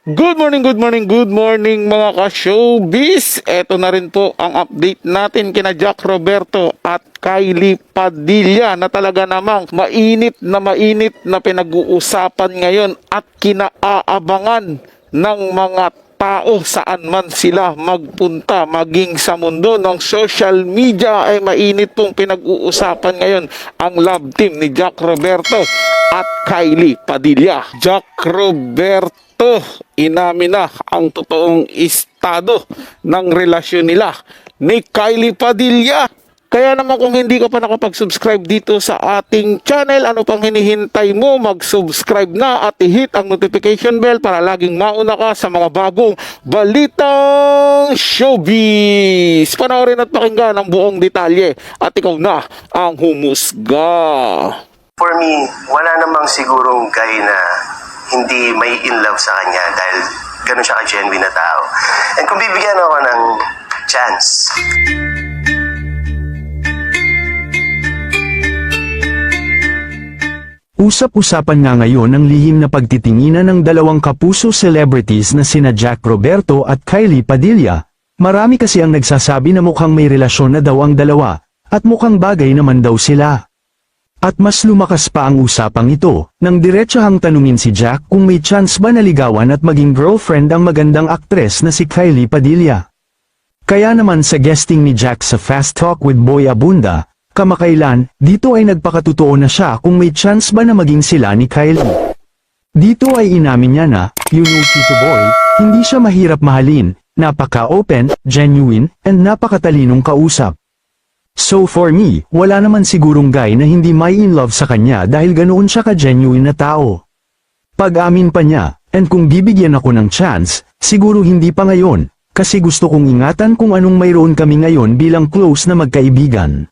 Good morning, good morning, good morning mga ka-showbiz. Ito na rin po ang update natin kina Jack Roberto at Kylie Padilla na talaga namang mainit na pinag-uusapan ngayon at kinaabangan ng mga tao saan man sila magpunta, maging sa mundo ng social media ay mainit pong pinag-uusapan ngayon ang love team ni Jack Roberto at Kylie Padilla. Jack Roberto inamin na ang totoong estado ng relasyon nila ni Kylie Padilla. Kaya naman kung hindi ka pa nakapag-subscribe dito sa ating channel, ano pang hinihintay mo? Mag-subscribe na at i-hit ang notification bell para laging mauna ka sa mga bagong balitang showbiz. Panoorin at pakinggan ang buong detalye at ikaw na ang humusga. For me, wala namang sigurong guy na hindi may in love sa kanya dahil ganun siya ka-genuine na tao. And kung bibigyan ako ng chance, Usap-usapan nga ngayon ang lihim na pagtitinginan ng dalawang kapuso celebrities na sina Jack Roberto at Kylie Padilla. Marami kasi ang nagsasabi na mukhang may relasyon na daw ang dalawa, at mukhang bagay naman daw sila. At mas lumakas pa ang usapang ito, nang diretsahang tanungin si Jack kung may chance ba na ligawan at maging girlfriend ang magandang aktres na si Kylie Padilla. Kaya naman sa guesting ni Jack sa Fast Talk with Boy Abunda, kamakailan, dito ay nagpakatotoo na siya kung may chance ba na maging sila ni Kylie. Dito ay inamin niya na, you know Tito Boy, hindi siya mahirap mahalin, napaka-open, genuine, and napakatalinong kausap. So for me, wala naman sigurong guy na hindi may in love sa kanya dahil ganoon siya ka-genuine na tao. Pag-amin pa niya, and kung bibigyan ako ng chance, siguro hindi pa ngayon, kasi gusto kong ingatan kung anong mayroon kami ngayon bilang close na magkaibigan.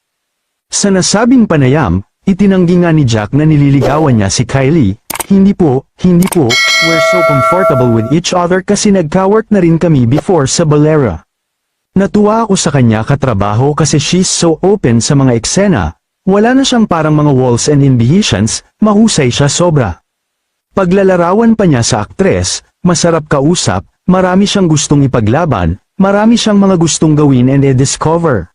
Sa nasabing panayam, itinanggi nga ni Jack na nililigawan niya si Kylie. Hindi po, we're so comfortable with each other kasi nagka-work na rin kami before sa Balera. Natuwa ako sa kanya katrabaho kasi she's so open sa mga eksena, wala na siyang parang mga walls and inhibitions, mahusay siya sobra. Paglalarawan pa niya sa aktres, masarap kausap, marami siyang gustong ipaglaban, marami siyang mga gustong gawin and i-discover.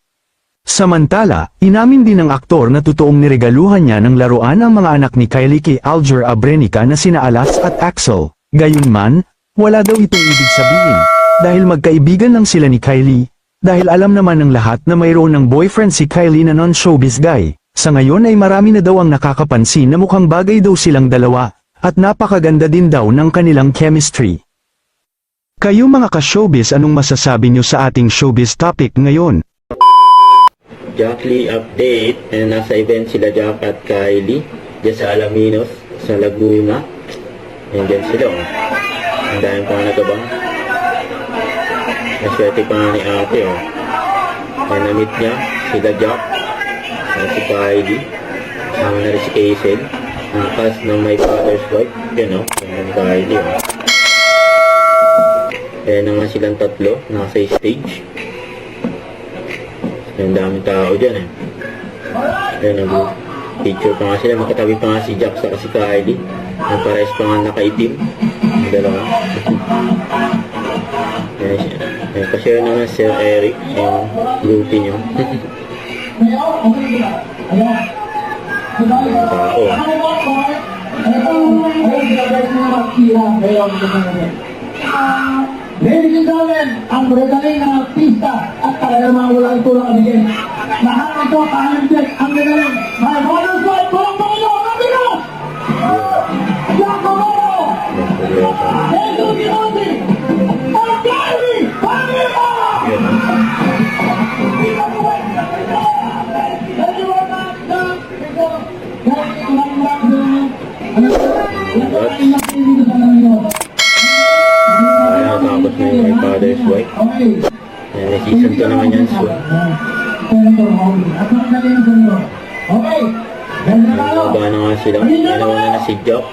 Samantala, inamin din ng aktor na totoong niregaluhan niya ng laruan ang mga anak ni Kylie kay Alger Abrenica na sina Alas at Axel. Gayunman, wala daw itong ibig sabihin, dahil magkaibigan lang sila ni Kylie, dahil alam naman ng lahat na mayroon ng boyfriend si Kylie na non-showbiz guy. Sa ngayon ay marami na daw ang nakakapansin na mukhang bagay daw silang dalawa, at napakaganda din daw ng kanilang chemistry. Kayo mga ka-showbiz, anong masasabi nyo sa ating showbiz topic ngayon? Jackly update, nasa event sila Jack at Kylie dyan sa Alaminos, sa Laguna. And dyan sila, ang dahil pa nga natabang. Naswerte pa nga ni ate, and na-meet niya sila Jack at si Kylie, kasama na rin si Hazel, ang cast ng My Father's Wife, yun ni Kylie, and nga silang tatlo nasa stage. Ang daming tao dyan Ayan, nag-picture pa nga sila. Makatabi pa nga si Jack sa si Kylie. Ang pares pa nga nakaitim. Ang dalawa. Ayan, pa-share naman Sir Eric yung groupie nyo. Tao. Ladies and gentlemen, ang regalain ng artista at talaga mga walang tulang kabigyan. Lahat ito, kahanan check, ang regalain. My father's wife, walang Panginoon, ang Panginoon! Jack Roberto! Jesus Ginoti! Ang Kylie Padilla! Tapos na yung My Father's Wife. May season 2 naman yan soon. Nagbaga na nga sila. Nauna na si Jack.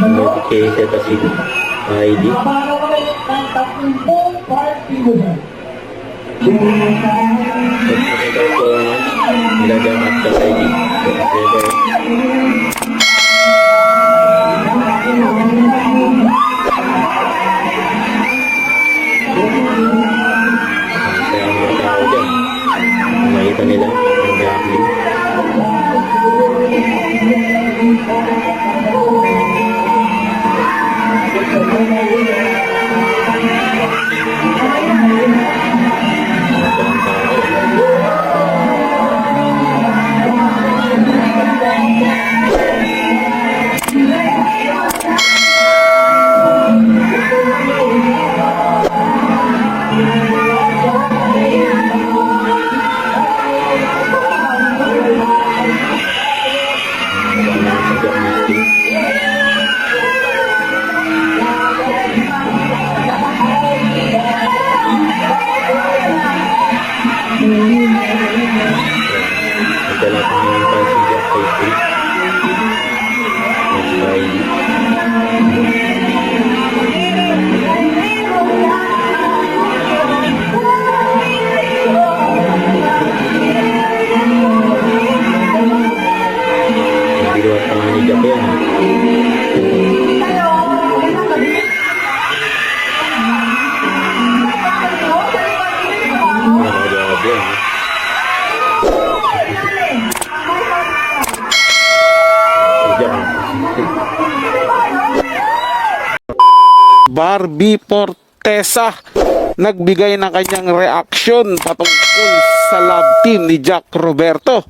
Notification at si ID. Nilagyan at sa ID. Barbie Fortesa. Nagbigay ng kanyang reaksyon patungkol sa love team ni Jack Roberto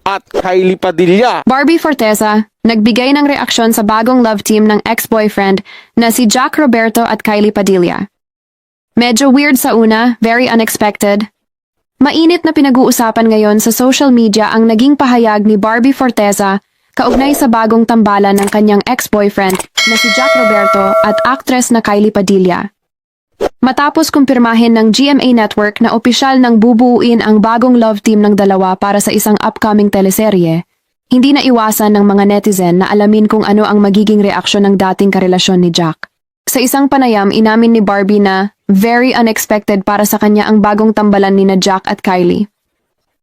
at Kylie Padilla. Barbie Fortesa, nagbigay ng reaksyon sa bagong love team ng ex-boyfriend na si Jack Roberto at Kylie Padilla. Medyo weird sa una, very unexpected. Mainit na pinag-uusapan ngayon sa social media ang naging pahayag ni Barbie Fortesa kaugnay sa bagong tambalan ng kanyang ex-boyfriend na si Jack Roberto at actress na Kylie Padilla. Matapos kumpirmahin ng GMA Network na opisyal nang bubuuin ang bagong love team ng dalawa para sa isang upcoming teleserye, hindi na iwasan ng mga netizen na alamin kung ano ang magiging reaksyon ng dating karelasyon ni Jack. Sa isang panayam, inamin ni Barbie na very unexpected para sa kanya ang bagong tambalan ni na Jack at Kylie.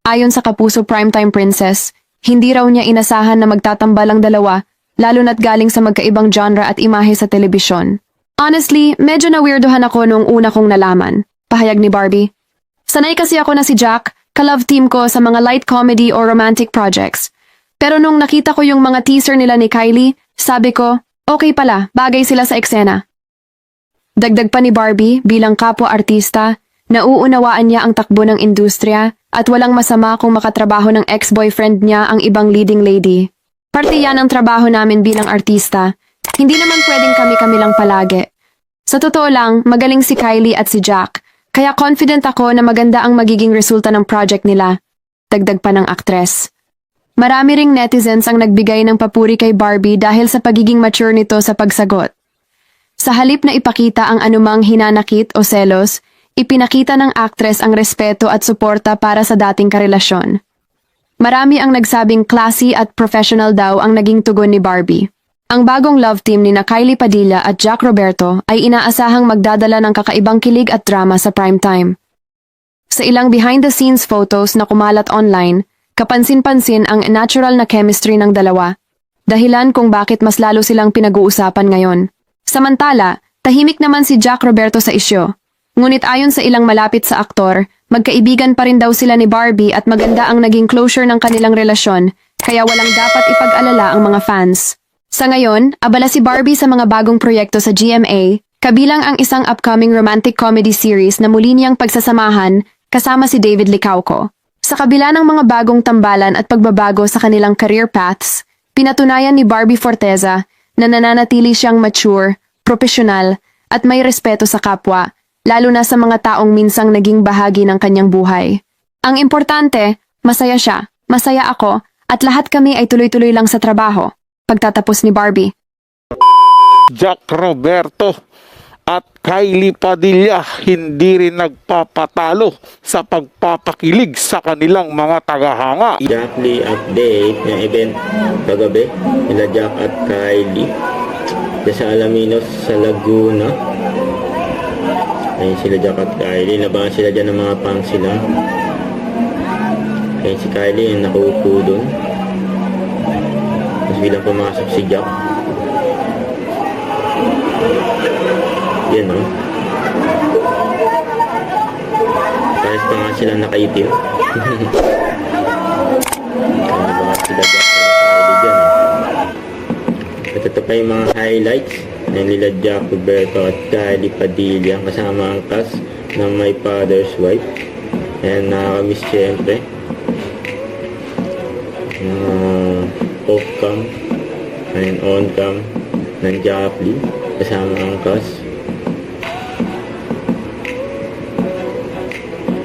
Ayon sa Kapuso Primetime Princess, hindi raw niya inasahan na magtatambal ang dalawa, lalo na't galing sa magkaibang genre at imahe sa telebisyon. Honestly, medyo na-weirdohan ako nung una kong nalaman, pahayag ni Barbie. Sanay kasi ako na si Jack, ka-love team ko sa mga light comedy or romantic projects. Pero nung nakita ko yung mga teaser nila ni Kylie, sabi ko, okay pala, bagay sila sa eksena. Dagdag pa ni Barbie, bilang kapwa-artista, nauunawaan niya ang takbo ng industriya at walang masama kung makatrabaho ng ex-boyfriend niya ang ibang leading lady. Parte yan ang trabaho namin bilang artista. Hindi naman pwedeng kami-kami lang palagi. Sa totoo lang, magaling si Kylie at si Jack, kaya confident ako na maganda ang magiging resulta ng project nila. Dagdag pa ng aktres. Marami ring netizens ang nagbigay ng papuri kay Barbie dahil sa pagiging mature nito sa pagsagot. Sa halip na ipakita ang anumang hinanakit o selos, ipinakita ng aktres ang respeto at suporta para sa dating karelasyon. Marami ang nagsabing classy at professional daw ang naging tugon ni Barbie. Ang bagong love team ni na Kylie Padilla at Jack Roberto ay inaasahang magdadala ng kakaibang kilig at drama sa primetime. Sa ilang behind-the-scenes photos na kumalat online, kapansin-pansin ang natural na chemistry ng dalawa, dahilan kung bakit mas lalo silang pinag-uusapan ngayon. Samantala, tahimik naman si Jack Roberto sa isyo. Ngunit ayon sa ilang malapit sa aktor, magkaibigan pa rin daw sila ni Barbie at maganda ang naging closure ng kanilang relasyon, kaya walang dapat ipag-alala ang mga fans. Sa ngayon, abala si Barbie sa mga bagong proyekto sa GMA, kabilang ang isang upcoming romantic comedy series na muli niyang pagsasamahan kasama si David Licauco. Sa kabila ng mga bagong tambalan at pagbabago sa kanilang career paths, pinatunayan ni Barbie Fortesa na nananatili siyang mature, profesional, at may respeto sa kapwa, lalo na sa mga taong minsang naging bahagi ng kanyang buhay. Ang importante, masaya siya, masaya ako, at lahat kami ay tuloy-tuloy lang sa trabaho. Pagtatapos ni Barbie. Jack Roberto at Kylie Padilla hindi rin nagpapatalo sa pagpapakilig sa kanilang mga tagahanga. Exactly update ng event kagabi nila Jack at Kylie sa Alaminos sa Laguna. Ayun sila Jack at Kylie, labangan sila dyan ng mga pang sila. Ayun si Kylie yung nakaupo dun. Tapos bilang pumasok si Jack, yan o, parehas pa nga sila nakaitim. Nabangat sila Jack at Kylie dyan o. At ito pa yung mga highlights ng nila Jack Roberto at Kylie Padilla kasama ang cast ng My Father's Wife. Ayan, nakakamiss syempre off-cam and on-cam ng Joplin kasama ang cast.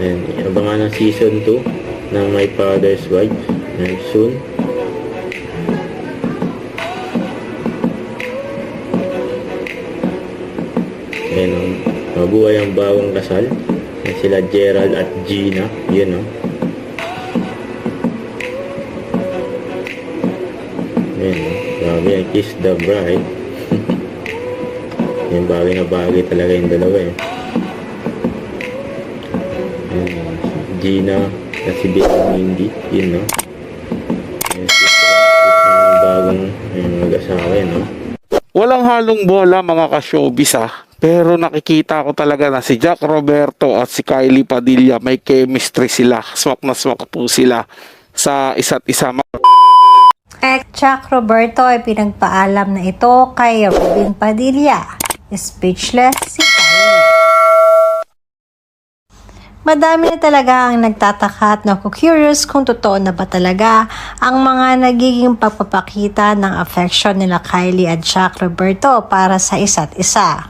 And abangan ng season 2 ng My Father's Wife and soon. And mabuhay ang bagong kasal na sila Gerald at Gina, yun o. Grabe yan, Kiss the Bride. Yung bagay na bagay talaga yung dalawa eh. Gina at si Baby Mindy, yun no. Yung bagong mag-asawa yun no. Walang halong bola mga ka-showbiz pero nakikita ko talaga na si Jack Roberto at si Kylie Padilla may chemistry sila. Swak na swak po sila sa isa't isa. Jack Roberto ay pinagpaalam na ito kay Robin Padilla. Speechless si Kylie. Madami na talaga ang nagtataka at naku-curious kung totoo na ba talaga ang mga nagiging pagpapakita ng affection nila Kylie at Jack Roberto para sa isa't isa.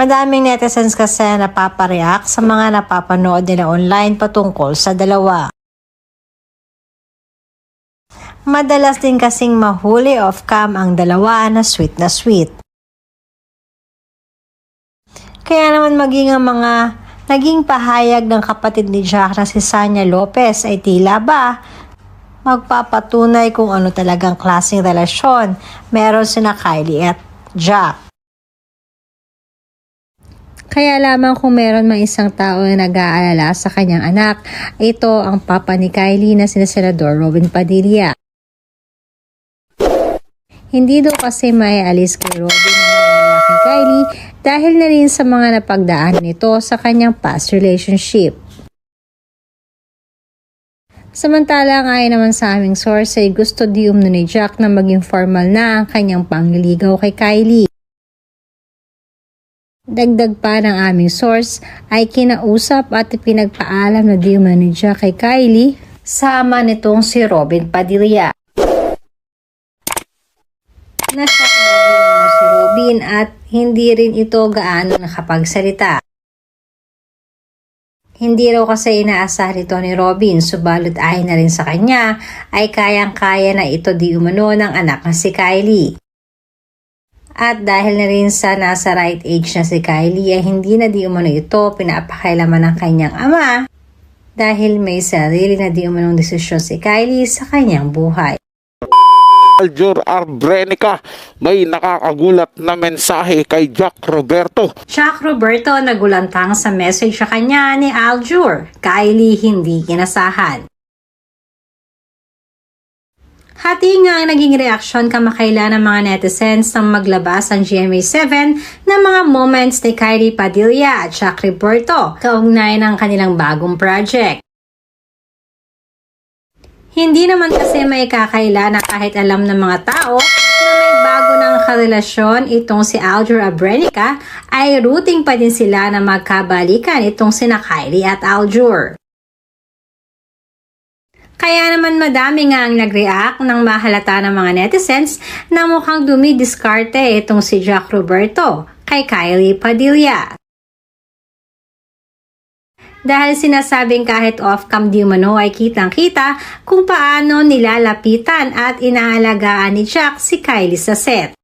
Madaming netizens kasi napapareact sa mga napapanood nila online patungkol sa dalawa. Madalas din kasing mahuli off-cam ang dalawa na sweet na sweet. Kaya naman maging ang mga naging pahayag ng kapatid ni Jack na si Sanya Lopez ay tila ba magpapatunay kung ano talagang klaseng relasyon meron sina Kylie at Jack. Kaya lamang kung meron mang isang tao na nag-aalala sa kanyang anak, ito ang papa ni Kylie na si Senador Robin Padilla. Hindi daw kasi maialis kay Robin ang mga kay Kylie dahil na rin sa mga napagdaanan nito sa kanyang past relationship. Samantala, ayon naman sa aming source ay gusto di umno ni Jack na maging formal na ang kanyang pangliligaw kay Kylie. Dagdag pa ng aming source ay kinausap at pinagpaalam na di umno ni Jack kay Kylie sama nitong si Robin Padilla. Nasyak na din si Robin at hindi rin ito gaano nakapagsalita. Hindi raw kasi inaasahan ito ni Robin, subalit ayon na rin sa kanya ay kayang-kaya na ito di umano ng anak na si Kylie. At dahil na rin sa nasa right age na si Kylie ay hindi na di umano ito pinapakailaman ng kanyang ama dahil may sarili na di umanong desisyon si Kylie sa kanyang buhay. Aljur Arbrenica, may nakakagulat na mensahe kay Jack Roberto. Jack Roberto nagulantang sa message sa kanya ni Aljur. Kylie hindi kinasahan. Hati nga ang naging reaksyon kamakailan ng mga netizens nang maglabas ang GMA7 ng mga moments ni Kylie Padilla at Jack Roberto kaugnay ng kanilang bagong project. Hindi naman kasi may kakaila na kahit alam ng mga tao na may bago ng karelasyon itong si Aljur Arbrenica ay rooting pa din sila na magkabalikan itong sina Kylie at Aljur. Kaya naman madami nga ang nag-react nang mahalata ng mga netizens na mukhang dumidiskarte itong si Jack Roberto kay Kylie Padilla. Dahil sinasabing kahit off-cam di umano ay kitang-kita kung paano nilalapitan at inaalagaan ni Jack si Kylie sa set.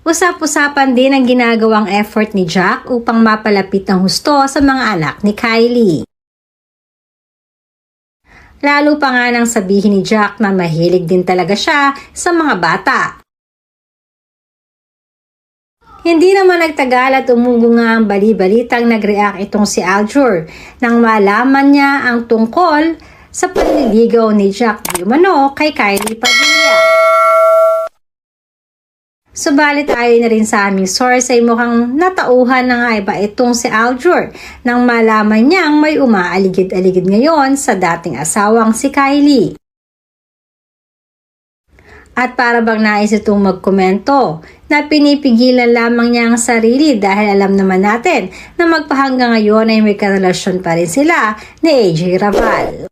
Usap-usapan din ang ginagawang effort ni Jack upang mapalapit ng husto sa mga anak ni Kylie. Lalo pa nga nang sabihin ni Jack na mahilig din talaga siya sa mga bata. Hindi naman nagtagal at umugo nga ang bali-balitang nag-react itong si Aljur nang malaman niya ang tungkol sa panliligaw ni Jack di umano kay Kylie Padilla. Subalit ayon na rin sa aming source ay mukhang natauhan na nga iba itong si Aljur nang malaman niyang may umaaligid-aligid ngayon sa dating asawang si Kylie. At para bang nais itong magkomento na pinipigilan lamang niya ang sarili dahil alam naman natin na magpahanggang ngayon ay may karelasyon pa rin sila ni AJ Raval.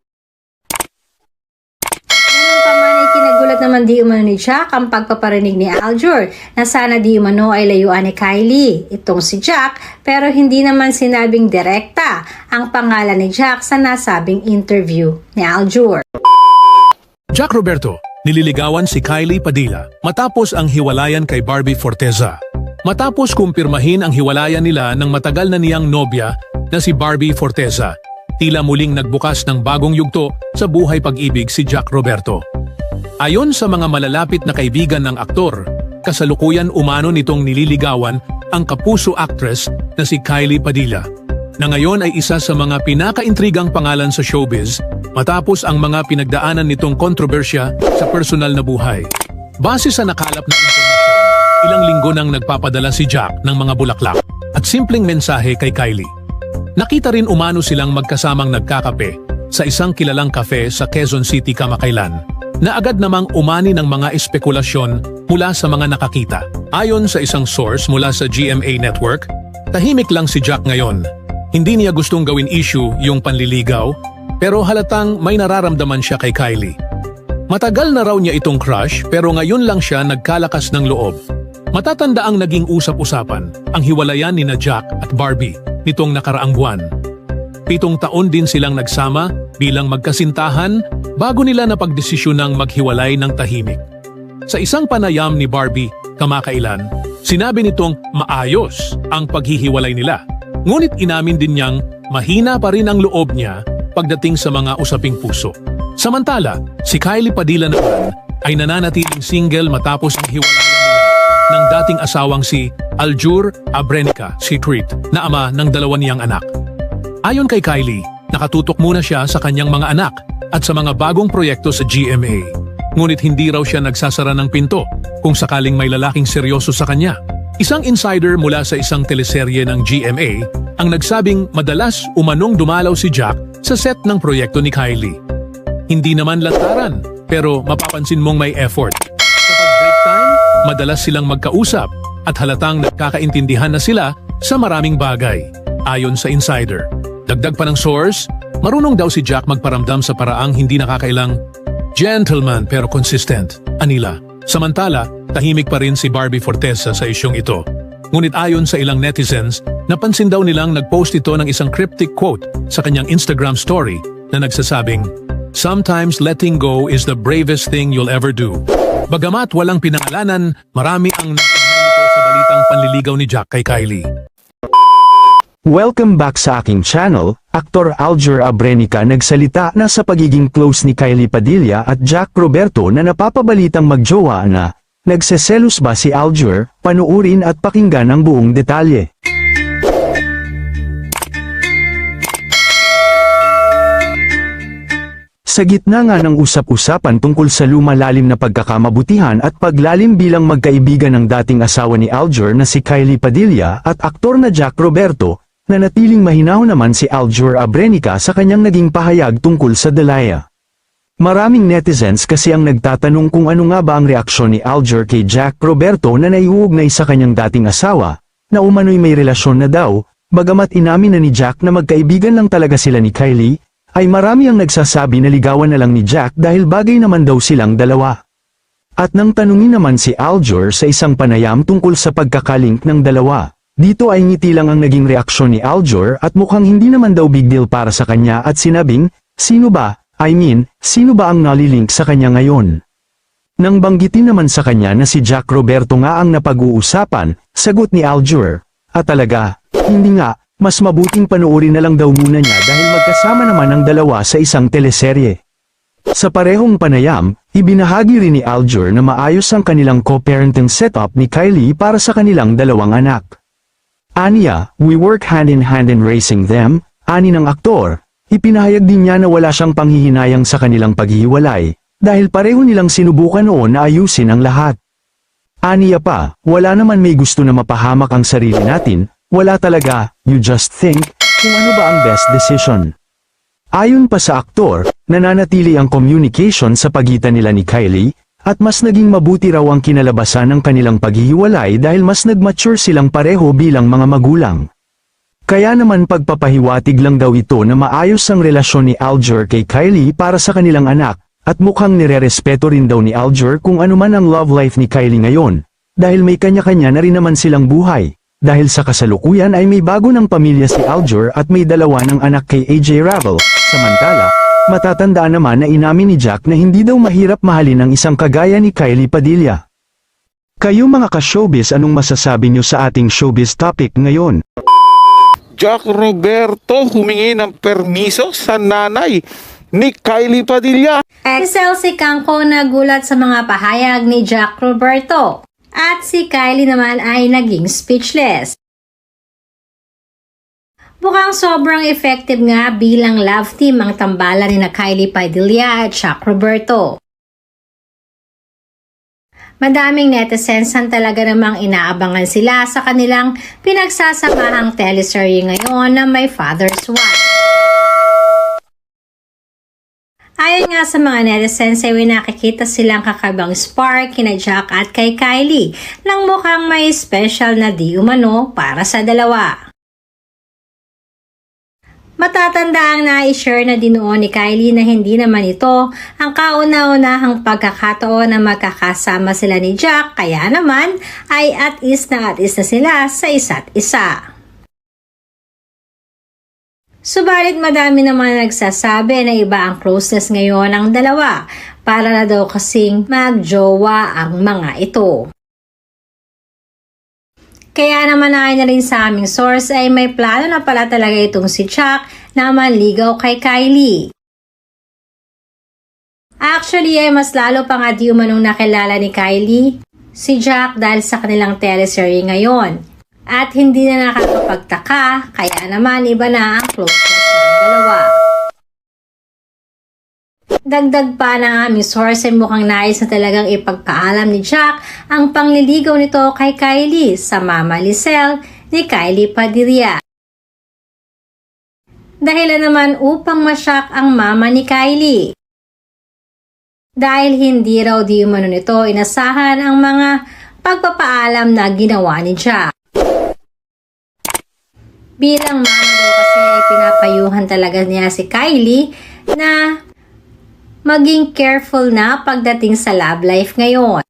Ganun pa man ay kinagulat naman di umano ni Jack ang pagpaparinig ni Aljur na sana di umano ay layuan ni Kylie itong si Jack pero hindi naman sinabing direkta ang pangalan ni Jack sa nasabing interview ni Aljur. Jack Roberto, nililigawan si Kylie Padilla matapos ang hiwalayan kay Barbie Forteza. Matapos kumpirmahin ang hiwalayan nila ng matagal na niyang nobya na si Barbie Forteza, tila muling nagbukas ng bagong yugto sa buhay pag-ibig si Jack Roberto. Ayon sa mga malalapit na kaibigan ng aktor, kasalukuyan umano nitong nililigawan ang kapuso actress na si Kylie Padilla, na ngayon ay isa sa mga pinakaintrigang pangalan sa showbiz matapos ang mga pinagdaanan nitong kontrobersya sa personal na buhay. Base sa nakalap na impormasyon, ilang linggo nang nagpapadala si Jack ng mga bulaklak at simpleng mensahe kay Kylie. Nakita rin umano silang magkasamang nagkakape sa isang kilalang kafe sa Quezon City kamakailan. na agad namang umani ng mga espekulasyon mula sa mga nakakita. Ayon sa isang source mula sa GMA Network, tahimik lang si Jack ngayon. Hindi niya gustong gawin issue yung panliligaw, pero halatang may nararamdaman siya kay Kylie. Matagal na raw niya itong crush pero ngayon lang siya nagkalakas ng loob. Matatanda ang naging usap-usapan, ang hiwalayan ni na Jack at Barbie nitong nakaraang buwan. 7 taon din silang nagsama bilang magkasintahan bago nila napagdesisyonang maghiwalay ng tahimik. Sa isang panayam ni Barbie kamakailan, sinabi nitong maayos ang paghihiwalay nila. Ngunit inamin din niyang mahina pa rin ang loob niya pagdating sa mga usaping puso. Samantala, si Kylie Padilla naman ay nananatiling single matapos ang hiwalayan nila ng dating asawang si Aljur Abrenica Secret na ama ng 2 niyang anak. Ayon kay Kylie, nakatutok muna siya sa kanyang mga anak at sa mga bagong proyekto sa GMA. Ngunit hindi raw siya nagsasara ng pinto kung sakaling may lalaking seryoso sa kanya. Isang insider mula sa isang teleserye ng GMA ang nagsabing madalas umanong dumalaw si Jack sa set ng proyekto ni Kylie. Hindi naman lantaran, pero mapapansin mong may effort. Kapag break time, madalas silang magkausap at halatang nagkakaintindihan na sila sa maraming bagay, ayon sa insider. Dagdag pa ng source, marunong daw si Jack magparamdam sa paraang hindi nakakailang gentleman pero consistent, anila. Samantala, tahimik pa rin si Barbie Forteza sa isyong ito. Ngunit ayon sa ilang netizens, napansin daw nilang nagpost ito ng isang cryptic quote sa kanyang Instagram story na nagsasabing, "Sometimes letting go is the bravest thing you'll ever do." Bagamat walang pinangalanan, marami ang nagpagnay nito sa balitang panliligaw ni Jack kay Kylie. Welcome back sa aking channel. Aktor Aljur Abrenica nagsalita na sa pagiging close ni Kylie Padilla at Jack Roberto na napapabalitang magjowa na. Nagseselos ba si Aljur? Panuurin at pakinggan ang buong detalye. Sa gitna nga ng usap-usapan tungkol sa lumalalim na pagkakamabutihan at paglalim bilang magkaibigan ng dating asawa ni Aljur na si Kylie Padilla at aktor na Jack Roberto, nanatiling mahinahon naman si Aljur Abrenica sa kanyang naging pahayag tungkol sa Dalaya. Maraming netizens kasi ang nagtatanong kung ano nga ba ang reaksyon ni Aljur kay Jack Roberto na naiuugnay sa kanyang dating asawa, na umano'y may relasyon na daw, bagamat inamin na ni Jack na magkaibigan lang talaga sila ni Kylie, ay marami ang nagsasabi na ligawan na lang ni Jack dahil bagay naman daw silang dalawa. At nang tanungin naman si Aljur sa isang panayam tungkol sa pagkakalink ng dalawa, dito ay ngiti lang ang naging reaksyon ni Aljur at mukhang hindi naman daw big deal para sa kanya at sinabing, sino ba ang nalilink sa kanya ngayon? Nang banggitin naman sa kanya na si Jack Roberto nga ang napag-uusapan, sagot ni Aljur, talaga, hindi nga, mas mabuting panuorin na lang daw muna niya dahil magkasama naman ang dalawa sa isang teleserye. Sa parehong panayam, ibinahagi rin ni Aljur na maayos ang kanilang co-parenting setup ni Kylie para sa kanilang 2 anak. Aniya, we work hand in hand in raising them, ani ng aktor. Ipinahayag din niya na wala siyang panghihinayang sa kanilang paghihiwalay, dahil pareho nilang sinubukan noon na ayusin ang lahat. Aniya pa, wala naman may gusto na mapahamak ang sarili natin, wala talaga, you just think, kung ano ba ang best decision. Ayon pa sa aktor, nananatili ang communication sa pagitan nila ni Kylie, at mas naging mabuti raw ang kinalabasan ng kanilang paghihiwalay dahil mas nag-mature silang pareho bilang mga magulang. Kaya naman pagpapahiwatig lang daw ito na maayos ang relasyon ni Aljur kay Kylie para sa kanilang anak, at mukhang nirerespeto rin daw ni Aljur kung ano man ang love life ni Kylie ngayon, dahil may kanya-kanya na rin naman silang buhay. Dahil sa kasalukuyan ay may bago ng pamilya si Aljur at may 2 ng anak kay AJ Ravel, samantala, matatandaan naman na inamin ni Jack na hindi daw mahirap mahalin ang isang kagaya ni Kylie Padilla. Kayo mga ka-showbiz, anong masasabi nyo sa ating showbiz topic ngayon? Jack Roberto humingi ng permiso sa nanay ni Kylie Padilla. Excel si Kangko nagulat sa mga pahayag ni Jack Roberto. At si Kylie naman ay naging speechless. Mukhang sobrang effective nga bilang love team ang tambalan ni Kylie Padilla at Jack Roberto. Madaming netizens ang talaga namang inaabangan sila sa kanilang pinagsasamahang teleserye ngayon na My Father's Wife. Ayon nga sa mga netizens ay nakikita silang kakabang spark kina Jack at kay Kylie nang mukhang may special na di umano para sa dalawa. Matatanda ang na-share na dinuon ni Kylie na hindi naman ito ang kauna-unahang pagkakataon na magkakasama sila ni Jack, kaya naman ay at is na sila sa isa't isa. Subalit madami naman nagsasabi na iba ang closeness ngayon ng dalawa para na daw kasing magjowa ang mga ito. Kaya naman ayon na rin sa aming source ay may plano na pala talaga itong si Jack na manligaw kay Kylie. Actually ay mas lalo pa nga di umanong nakilala ni Kylie si Jack dahil sa kanilang teleserye ngayon. At hindi na nakakapagtaka, kaya naman iba na ang closeness ng dalawa. Dagdag pa ng aming source ay mukhang nais na talagang ipagpaalam ni Jack ang pangliligaw nito kay Kylie sa Mama Lizelle ni Kylie Padilla. Dahilan naman upang masyak ang mama ni Kylie. Dahil hindi raw di umano nito inasahan ang mga pagpapaalam na ginawa ni Jack. Bilang mama daw kasi pinapayuhan talaga niya si Kylie na maging careful na pagdating sa love life ngayon.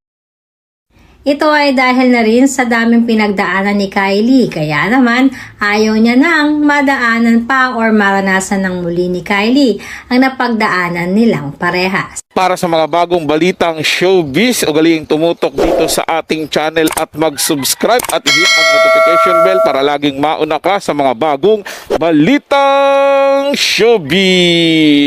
Ito ay dahil na rin sa daming pinagdaanan ni Kylie, kaya naman ayaw niya nang madaanan pa or maranasan ng muli ni Kylie ang napagdaanan nilang parehas. Para sa mga bagong balitang showbiz, ugaling tumutok dito sa ating channel at mag-subscribe at hit ang notification bell para laging mauna ka sa mga bagong balitang showbiz.